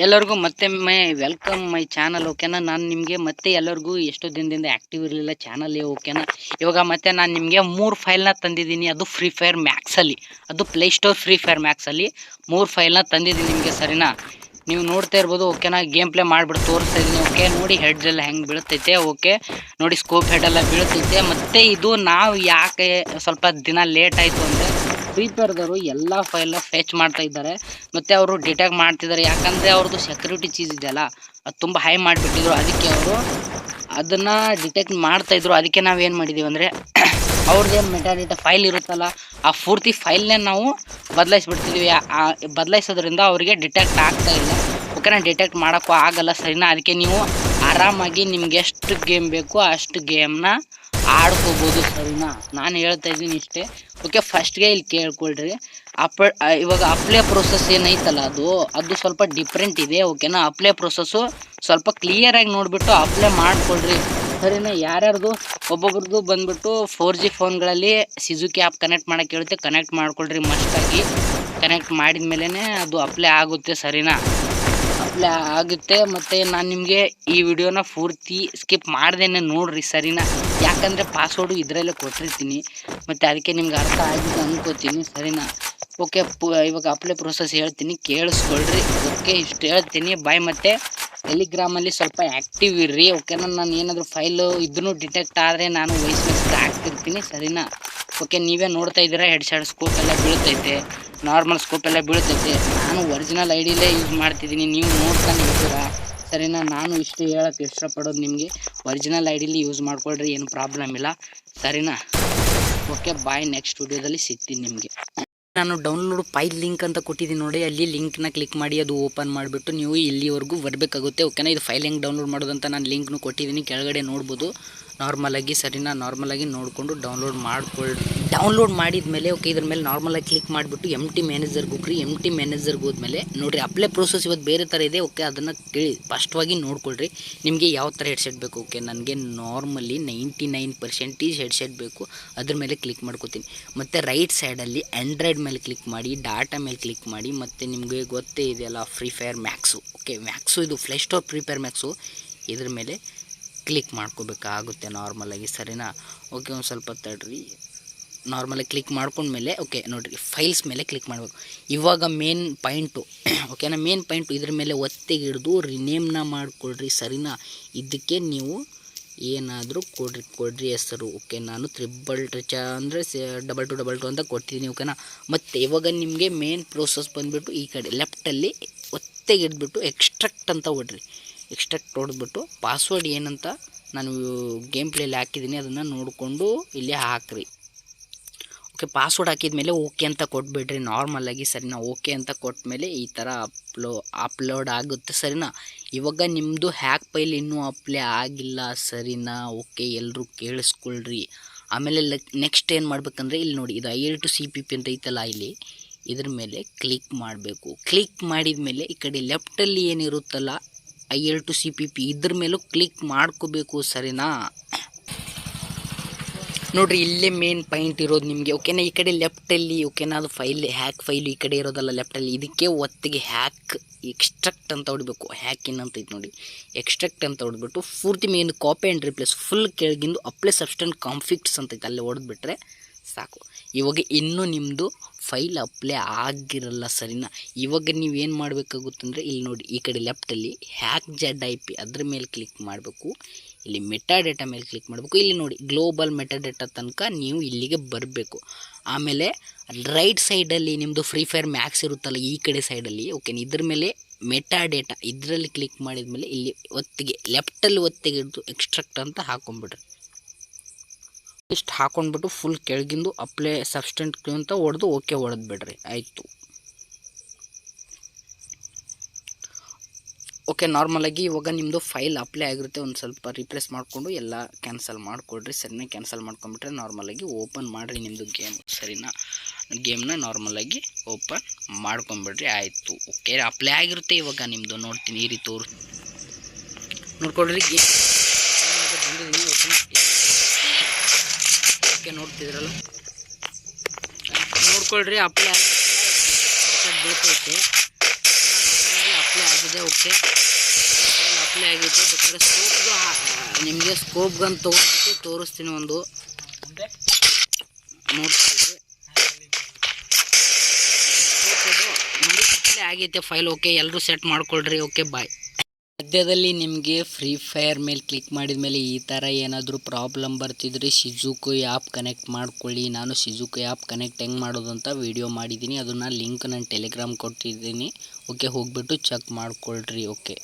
ಎಲ್ಲರಿಗೂ ಮತ್ತೊಮ್ಮೆ welcome my channel. ಓಕೆನಾ, ನಾನು ನಿಮಗೆ ಮತ್ತೆ ಎಲ್ಲರಿಗೂ ಎಷ್ಟೋ ದಿನದಿಂದ ಆ್ಯಕ್ಟಿವ್ ಇರಲಿಲ್ಲ ಚಾನಲ್. ಓಕೆನಾ, ಇವಾಗ ಮತ್ತೆ ನಾನು ನಿಮಗೆ 3 ಫೈಲ್ನ ತಂದಿದ್ದೀನಿ. ಅದು ಫ್ರೀ ಫೈರ್ ಮ್ಯಾಕ್ಸಲ್ಲಿ, ಅದು ಪ್ಲೇಸ್ಟೋರ್ ಫ್ರೀ ಫೈರ್ ಮ್ಯಾಕ್ಸಲ್ಲಿ 3 ಫೈಲ್ನ ತಂದಿದ್ದೀನಿ ನಿಮಗೆ. ಸರಿನಾ, ನೀವು ನೋಡ್ತಾ ಇರ್ಬೋದು. ಓಕೆನಾ, ಗೇಮ್ ಪ್ಲೇ ಮಾಡಿಬಿಟ್ಟು ತೋರಿಸ್ತಾ ಇದ್ದೀನಿ. ಓಕೆ, ನೋಡಿ ಹೆಡ್ಸ್ ಎಲ್ಲ ಹೆಂಗೆ ಬೀಳ್ತೈತೆ. ಓಕೆ ನೋಡಿ, ಸ್ಕೋಪ್ ಹೆಡ್ ಎಲ್ಲ ಬೀಳ್ತೈತೆ. ಮತ್ತು ಇದು ನಾವು ಯಾಕೆ ಸ್ವಲ್ಪ ದಿನ ಲೇಟ್ ಆಯಿತು ಅಂದರೆ, ಫ್ರೀ ಫೈರ್ದವರು ಎಲ್ಲ ಫೈಲ್ನ ಫೆಚ್ ಮಾಡ್ತಾ ಇದ್ದಾರೆ ಮತ್ತು ಅವರು ಡಿಟೆಕ್ಟ್ ಮಾಡ್ತಿದ್ದಾರೆ. ಯಾಕಂದರೆ ಅವ್ರದ್ದು ಸೆಕ್ಯೂರಿಟಿ ಚೀಸ್ ಇದೆಯಲ್ಲ, ಅದು ತುಂಬ ಹೈ ಮಾಡಿಬಿಟ್ಟಿದ್ರು. ಅದಕ್ಕೆ ಅವರು ಅದನ್ನು ಡಿಟೆಕ್ಟ್ ಮಾಡ್ತಾಯಿದ್ರು. ಅದಕ್ಕೆ ನಾವೇನು ಮಾಡಿದ್ದೀವಿ ಅಂದರೆ, ಅವ್ರದ್ದೇನು ಮೆಟಾಡೇಟಾ ಫೈಲ್ ಇರುತ್ತಲ್ಲ, ಆ ಪೂರ್ತಿ ಫೈಲ್ನೇ ನಾವು ಬದಲಾಯಿಸ್ಬಿಡ್ತಿದ್ದೀವಿ. ಬದಲಾಯಿಸೋದ್ರಿಂದ ಅವರಿಗೆ ಡಿಟೆಕ್ಟ್ ಆಗ್ತಾ ಇಲ್ಲ. ಓಕೆನಾ, ಡಿಟೆಕ್ಟ್ ಮಾಡೋಕ್ಕೂ ಆಗಲ್ಲ. ಸರಿನಾ, ಅದಕ್ಕೆ ನೀವು ಆರಾಮಾಗಿ ನಿಮ್ಗೆ ಎಷ್ಟು ಗೇಮ್ ಬೇಕು ಅಷ್ಟು ಗೇಮ್ನ ಆಡ್ಕೋಬೋದು. ಸರಿನಾ, ನಾನು ಹೇಳ್ತಾ ಇದ್ದೀನಿ ಇಷ್ಟೇ. ಓಕೆ, ಫಸ್ಟ್ಗೆ ಇಲ್ಲಿ ಕೇಳ್ಕೊಳ್ರಿ. ಇವಾಗ ಅಪ್ಲೈ ಪ್ರೊಸೆಸ್ ಏನೈತಲ್ಲ, ಅದು ಸ್ವಲ್ಪ ಡಿಫ್ರೆಂಟ್ ಇದೆ. ಓಕೆನಾ, ಅಪ್ಲೈ ಪ್ರೊಸೆಸ್ಸು ಸ್ವಲ್ಪ ಕ್ಲಿಯರಾಗಿ ನೋಡಿಬಿಟ್ಟು ಅಪ್ಲೈ ಮಾಡ್ಕೊಳ್ರಿ. ಸರಿನಾ, ಯಾರ್ಯಾರ್ದು ಒಬ್ಬೊಬ್ರದ್ದು ಬಂದುಬಿಟ್ಟು 4G ಫೋನ್ಗಳಲ್ಲಿ ಸಿಜುಕಿ ಆ್ಯಪ್ ಕನೆಕ್ಟ್ ಮಾಡೋಕ್ಕೆ ಹೇಳುತ್ತೆ, ಕನೆಕ್ಟ್ ಮಾಡ್ಕೊಳ್ರಿ ಮಸ್ಟಾಗಿ. ಕನೆಕ್ಟ್ ಮಾಡಿದ ಮೇಲೇ ಅದು ಅಪ್ಲೈ ಆಗುತ್ತೆ. ಸರಿನಾ, ಅಪ್ಲೈ ಆಗುತ್ತೆ. ಮತ್ತು ನಾನು ನಿಮಗೆ ಈ ವಿಡಿಯೋನ ಪೂರ್ತಿ ಸ್ಕಿಪ್ ಮಾಡ್ದೇನೆ ನೋಡ್ರಿ. ಸರಿನಾ, ಯಾಕಂದರೆ ಪಾಸ್ವರ್ಡು ಇದರಲ್ಲೇ ಕೊಟ್ಟಿರ್ತೀನಿ, ಮತ್ತು ಅದಕ್ಕೆ ನಿಮ್ಗೆ ಅರ್ಥ ಆಗಿದೆ ಅನ್ಕೋತೀನಿ. ಸರಿನಾ, ಓಕೆ, ಇವಾಗ ಅಪ್ಲೈ ಪ್ರೊಸೆಸ್ ಹೇಳ್ತೀನಿ, ಕೇಳಿಸ್ಕೊಳ್ರಿ. ಓಕೆ, ಇಷ್ಟು ಹೇಳ್ತೀನಿ. ಬಾಯ್. ಮತ್ತು ಟೆಲಿಗ್ರಾಮಲ್ಲಿ ಸ್ವಲ್ಪ ಆ್ಯಕ್ಟಿವ್ ಇರ್ರಿ. ಓಕೆನಾ, ನಾನು ಏನಾದರೂ ಫೈಲು ಇದನ್ನು ಡಿಟೆಕ್ಟ್ ಆದರೆ ನಾನು ವಾಯ್ಸ್ ಮೆಸೇಜ್ ಹಾಕ್ತಿರ್ತೀನಿ. ಸರಿನಾ, ಓಕೆ, ನೀವೇ ನೋಡ್ತಾ ಇದ್ದೀರಾ, ಹೆಡ್ ಸ್ಕೋಪ್ ಎಲ್ಲ ಬೀಳ್ತೈತೆ, ನಾರ್ಮಲ್ ಸ್ಕೋಪ್ ಎಲ್ಲ ಬೀಳ್ತೈತೆ. ನಾನು ಒರಿಜಿನಲ್ ಐಡಿಲೇ ಯೂಸ್ ಮಾಡ್ತಿದ್ದೀನಿ, ನೀವು ನೋಡ್ತಾನೆ ಇದ್ದೀರಾ. ಸರಿನಾ, ನಾನು ಇಷ್ಟು ಹೇಳೋಕ್ಕೆ ಇಷ್ಟಪಡೋದು ನಿಮಗೆ, ಒರಿಜಿನಲ್ ಐಡಿಲಿ ಯೂಸ್ ಮಾಡ್ಕೊಳ್ರಿ, ಏನು ಪ್ರಾಬ್ಲಮ್ ಇಲ್ಲ. ಸರಿನಾ, ಓಕೆ, ಬಾಯ್. ನೆಕ್ಸ್ಟ್ ವಿಡಿಯೋದಲ್ಲಿ ಸಿಗ್ತೀನಿ ನಿಮಗೆ. ನಾನು ಡೌನ್ಲೋಡ್ ಫೈಲ್ ಲಿಂಕ್ ಅಂತ ಕೊಟ್ಟಿದ್ದೀನಿ ನೋಡಿ, ಅಲ್ಲಿ ಲಿಂಕ್ನ ಕ್ಲಿಕ್ ಮಾಡಿ ಅದು ಓಪನ್ ಮಾಡಿಬಿಟ್ಟು ನೀವು ಇಲ್ಲಿವರೆಗೂ ಬರಬೇಕಾಗುತ್ತೆ. ಓಕೆನಾ, ಇದು ಫೈಲ್ ಹೆಂಗೆ ಡೌನ್ಲೋಡ್ ಮಾಡೋದಂತ ನಾನು ಲಿಂಕ್ನು ಕೊಟ್ಟಿದ್ದೀನಿ, ಕೆಳಗಡೆ ನೋಡ್ಬೋದು ನಾರ್ಮಲಾಗಿ. ಸರಿನಾ, ನಾರ್ಮಲಾಗಿ ನೋಡಿಕೊಂಡು ಡೌನ್ಲೋಡ್ ಮಾಡ್ಕೊಳ್ಳಿ. ಡೌನ್ಲೋಡ್ ಮಾಡಿದ ಮೇಲೆ ಓಕೆ, ಇದ್ರ ಮೇಲೆ ನಾರ್ಮಲಾಗಿ ಕ್ಲಿಕ್ ಮಾಡಿಬಿಟ್ಟು MT ಮ್ಯಾನೇಜರ್ಗೆ ಹೋಗ್ರಿ. MT ಮ್ಯಾನೇಜರ್ಗೆ ಹೋದ್ಮೇಲೆ ನೋಡಿರಿ, ಅಪ್ಲೈ ಪ್ರೋಸೆಸ್ ಇವತ್ತು ಬೇರೆ ಥರ ಇದೆ. ಓಕೆ, ಅದನ್ನು ಕೇಳಿ ಸ್ಪಷ್ಟವಾಗಿ ನೋಡ್ಕೊಳ್ರಿ, ನಿಮಗೆ ಯಾವ ಥರ ಹೆಡ್ಸೆಟ್ ಬೇಕು. ಓಕೆ, ನನಗೆ ನಾರ್ಮಲಿ 99% ಹೆಡ್ಸೆಟ್ ಬೇಕು, ಅದ್ರ ಮೇಲೆ ಕ್ಲಿಕ್ ಮಾಡ್ಕೋತೀನಿ. ಮತ್ತು ರೈಟ್ ಸೈಡಲ್ಲಿ ಆ್ಯಂಡ್ರಾಯ್ಡ್ ಮೇಲೆ ಕ್ಲಿಕ್ ಮಾಡಿ, ಡಾಟಾ ಮೇಲೆ ಕ್ಲಿಕ್ ಮಾಡಿ. ಮತ್ತು ನಿಮಗೆ ಗೊತ್ತೇ ಇದೆಯಲ್ಲ free fire max. Okay, max ಇದು ಪ್ಲೇಸ್ಟೋರ್ ಫ್ರೀ ಫೈರ್ ಮ್ಯಾಕ್ಸು, ಇದ್ರ ಮೇಲೆ ಕ್ಲಿಕ್ ಮಾಡ್ಕೋಬೇಕಾಗುತ್ತೆ ನಾರ್ಮಲಾಗಿ. ಸರಿನಾ, ಓಕೆ, ಒಂದು ಸ್ವಲ್ಪ ತಡ್ರಿ. ನಾರ್ಮಲಾಗಿ ಕ್ಲಿಕ್ ಮಾಡ್ಕೊಂಡ್ಮೇಲೆ ಓಕೆ ನೋಡಿರಿ, ಫೈಲ್ಸ್ ಮೇಲೆ ಕ್ಲಿಕ್ ಮಾಡಬೇಕು. ಇವಾಗ ಮೇನ್ ಪಾಯಿಂಟು ಓಕೆನಾ, ಮೇನ್ ಪಾಯಿಂಟು ಇದ್ರ ಮೇಲೆ ಒತ್ತಿಗೆ ಹಿಡಿದು ರಿನೇಮ್ನ ಮಾಡಿಕೊಡ್ರಿ. ಸರಿನಾ, ಇದಕ್ಕೆ ನೀವು ಏನಾದರೂ ಕೊಡ್ರಿ ಹೆಸರು. ಓಕೆ, ನಾನು 3 ಅಂದರೆ 2222 ಅಂತ ಕೊಡ್ತಿದ್ದೀನಿ. ಓಕೆನಾ, ಮತ್ತು ಇವಾಗ ನಿಮಗೆ ಮೇನ್ ಪ್ರೋಸೆಸ್ ಬಂದುಬಿಟ್ಟು ಈ ಕಡೆ ಲೆಫ್ಟಲ್ಲಿ ಒತ್ತಿಗೆ ಹಿಡಿದ್ಬಿಟ್ಟು ಎಕ್ಸ್ಟ್ರಾಕ್ಟ್ ಅಂತ ಹೊಡ್ರಿ. ಎಕ್ಸ್ಟ್ರಾಕ್ಟ್ ಹೊಡೆದ್ಬಿಟ್ಟು ಪಾಸ್ವರ್ಡ್ ಏನಂತ ನಾನು ಗೇಮ್ ಪ್ಲೇಲಿ ಹಾಕಿದ್ದೀನಿ ಅದನ್ನು ನೋಡಿಕೊಂಡು ಇಲ್ಲಿ ಹಾಕ್ರಿ. ಓಕೆ, ಪಾಸ್ವರ್ಡ್ ಹಾಕಿದ ಮೇಲೆ ಓಕೆ ಅಂತ ಕೊಟ್ಬಿಡ್ರಿ ನಾರ್ಮಲಾಗಿ. ಸರಿನಾ, ಓಕೆ ಅಂತ ಕೊಟ್ಟಮೇಲೆ ಈ ಥರ ಅಪ್ಲೋಡ್ ಆಗುತ್ತೆ. ಸರಿನಾ, ಇವಾಗ ನಿಮ್ಮದು ಹ್ಯಾಕ್ ಫೈಲ್ ಇನ್ನೂ ಅಪ್ಲೈ ಆಗಿಲ್ಲ. ಸರಿನಾ, ಓಕೆ, ಎಲ್ಲರೂ ಕೇಳಿಸ್ಕೊಳ್ರಿ. ಆಮೇಲೆ ನೆಕ್ಸ್ಟ್ ಏನು ಮಾಡ್ಬೇಕಂದ್ರೆ, ಇಲ್ಲಿ ನೋಡಿ, ಇದು IL2CPP ಅಂತ ಐತಲ್ಲ, ಇಲ್ಲಿ ಇದ್ರ ಮೇಲೆ ಕ್ಲಿಕ್ ಮಾಡಬೇಕು. ಕ್ಲಿಕ್ ಮಾಡಿದ ಮೇಲೆ ಈ ಕಡೆ ಲೆಫ್ಟಲ್ಲಿ ಏನಿರುತ್ತಲ್ಲ IL2CPP, ಇದ್ರ ಮೇಲೂ ಕ್ಲಿಕ್ ಮಾಡ್ಕೋಬೇಕು. ಸರಿನಾ, ನೋಡಿರಿ, ಇಲ್ಲೇ ಮೇನ್ ಪಾಯಿಂಟ್ ಇರೋದು ನಿಮಗೆ. ಓಕೆನಾ, ಈ ಕಡೆ ಲೆಫ್ಟಲ್ಲಿ ಓಕೆನಾ, ಅದು ಹ್ಯಾಕ್ ಫೈಲ್ ಈ ಕಡೆ ಇರೋದಲ್ಲ ಲೆಫ್ಟಲ್ಲಿ, ಇದಕ್ಕೆ ಒತ್ತಿಗೆ ಎಕ್ಸ್ಟ್ರಾಕ್ಟ್ ಅಂತ ಹೊಡಬೇಕು. ಹ್ಯಾಕ್ ಅಂತ ಐತೆ ನೋಡಿ, ಎಕ್ಸ್ಟ್ರಾಕ್ಟ್ ಅಂತ ಹೊಡೆದ್ಬಿಟ್ಟು ಪೂರ್ತಿ main copy and replace full ಕೆಳಗಿಂದು ಅಪ್ಲೈ ಸಬ್ಸ್ಟೆನ್ಸ್ ಕಾನ್ಫಿಗ್ಸ್ ಅಂತ ಐತೆ, ಅಲ್ಲಿ ಹೊಡೆದ್ಬಿಟ್ರೆ ಸಾಕು. ಇವಾಗ ಇನ್ನೂ ನಿಮ್ಮದು ಫೈಲ್ ಅಪ್ಲೈ ಆಗಿರಲ್ಲ. ಸರಿನಾ, ಇವಾಗ ನೀವೇನು ಮಾಡಬೇಕಾಗುತ್ತಂದರೆ, ಇಲ್ಲಿ ನೋಡಿ, ಈ ಕಡೆ ಲೆಫ್ಟಲ್ಲಿ ಹ್ಯಾಕ್ ZIP ಅದ್ರ ಮೇಲೆ ಕ್ಲಿಕ್ ಮಾಡಬೇಕು. ಇಲ್ಲಿ ಮೆಟಾಡೇಟಾ ಮೇಲೆ ಕ್ಲಿಕ್ ಮಾಡಬೇಕು. ಇಲ್ಲಿ ನೋಡಿ, ಗ್ಲೋಬಲ್ ಮೆಟಾಡೇಟಾ ತನಕ ನೀವು ಇಲ್ಲಿಗೆ ಬರಬೇಕು. ಆಮೇಲೆ ರೈಟ್ ಸೈಡಲ್ಲಿ ನಿಮ್ಮದು ಫ್ರೀ ಫೈರ್ ಮ್ಯಾಕ್ಸ್ ಇರುತ್ತಲ್ಲ, ಈ ಕಡೆ ಸೈಡಲ್ಲಿ ಓಕೆ, ಇದ್ರ ಮೇಲೆ ಮೆಟಾಡೇಟಾ ಇದರಲ್ಲಿ ಕ್ಲಿಕ್ ಮಾಡಿದ ಮೇಲೆ ಇಲ್ಲಿ ಒತ್ತಿಗೆ ಲೆಫ್ಟಲ್ಲಿ ಒತ್ತಿಗೆ ಹಿಡಿದು ಎಕ್ಸ್ಟ್ರಾಕ್ಟ್ ಅಂತ ಹಾಕೊಂಡ್ಬಿಡ್ರಿ. ಇಷ್ಟು ಹಾಕೊಂಡ್ಬಿಟ್ಟು ಫುಲ್ ಕೆಳಗಿಂದು ಅಪ್ಲೈ ಸಬ್ಸ್ಟೆನ್ಸ್ ಅಂತ ಹೊಡೆದು ಓಕೆ ಹೊಡೆದ್ಬಿಡ್ರಿ. ಆಯಿತು. ಓಕೆ, ನಾರ್ಮಲಾಗಿ ಇವಾಗ ನಿಮ್ಮದು ಫೈಲ್ ಅಪ್ಲೈ ಆಗಿರುತ್ತೆ. ಒಂದು ಸ್ವಲ್ಪ ರಿಪ್ಲೇಸ್ ಮಾಡಿಕೊಂಡು ಎಲ್ಲ ಕ್ಯಾನ್ಸಲ್ ಮಾಡಿಕೊಡ್ರಿ. ಸರಿನಾ, ಕ್ಯಾನ್ಸಲ್ ಮಾಡ್ಕೊಂಬಿಟ್ರೆ ನಾರ್ಮಲಾಗಿ ಓಪನ್ ಮಾಡಿರಿ ನಿಮ್ಮದು ಗೇಮ್. ಸರಿನಾ, ಗೇಮ್ನ ನಾರ್ಮಲಾಗಿ ಓಪನ್ ಮಾಡ್ಕೊಂಬಿಡ್ರಿ. ಆಯಿತು. ಓಕೆ, ಅಪ್ಲೈ ಆಗಿರುತ್ತೆ ಇವಾಗ ನಿಮ್ಮದು. ನೋಡ್ತೀನಿ, ಈ ರೀತಿ ನೋಡ್ಕೊಳ್ರಿ. ಗೇಮ್ ಬಂದಿದ್ದೀನಿ. ಓಕೆ, ನೋಡ್ತಿದ್ರಲ್ಲ, ನೋಡ್ಕೊಳ್ರಿ, ಅಪ್ಲೈ ಬೀಳ್ತೈತೆ. ಅಪ್ಲೈ ಆಗಿದೆ. ಓಕೆ ಅಪ್ಲೈ ಆಗಿದೆ. ಬೇಕಾದ್ರೆ ಸ್ಕೋಪ್ದು ನಿಮಗೆ ಸ್ಕೋಪ್ ಗನ್ ತೊಗೊಂಡ್ಬಿಟ್ಟು ತೋರಿಸ್ತೀನಿ. ಒಂದು ನೋಡ್ತೀವಿ ನೋಡಿ ಅಪ್ಲೈ ಆಗೈತೆ ಫೈಲ್. ಓಕೆ ಎಲ್ಲರೂ ಸೆಟ್ ಮಾಡ್ಕೊಳ್ರಿ. Okay bye. ಮಧ್ಯದಲ್ಲಿ ನಿಮಗೆ ಫ್ರೀ ಫೈರ್ ಮೇಲೆ ಕ್ಲಿಕ್ ಮಾಡಿದ ಮೇಲೆ ಈ ಥರ ಏನಾದರೂ ಪ್ರಾಬ್ಲಮ್ ಬರ್ತಿದ್ರೆ ಶಿಜುಕು ಆ್ಯಪ್ ಕನೆಕ್ಟ್ ಮಾಡ್ಕೊಳ್ಳಿ. ನಾನು ಶಿಜುಕು ಆ್ಯಪ್ ಕನೆಕ್ಟ್ ಹೆಂಗೆ ಮಾಡೋದು ಅಂತ ವಿಡಿಯೋ ಮಾಡಿದ್ದೀನಿ. ಅದನ್ನು ಲಿಂಕ್ ನಾನು ಟೆಲಿಗ್ರಾಮ್ ಕೊಟ್ಟಿದ್ದೀನಿ. ಓಕೆ ಹೋಗಿಬಿಟ್ಟು ಚೆಕ್ ಮಾಡ್ಕೊಳ್ರಿ. ಓಕೆ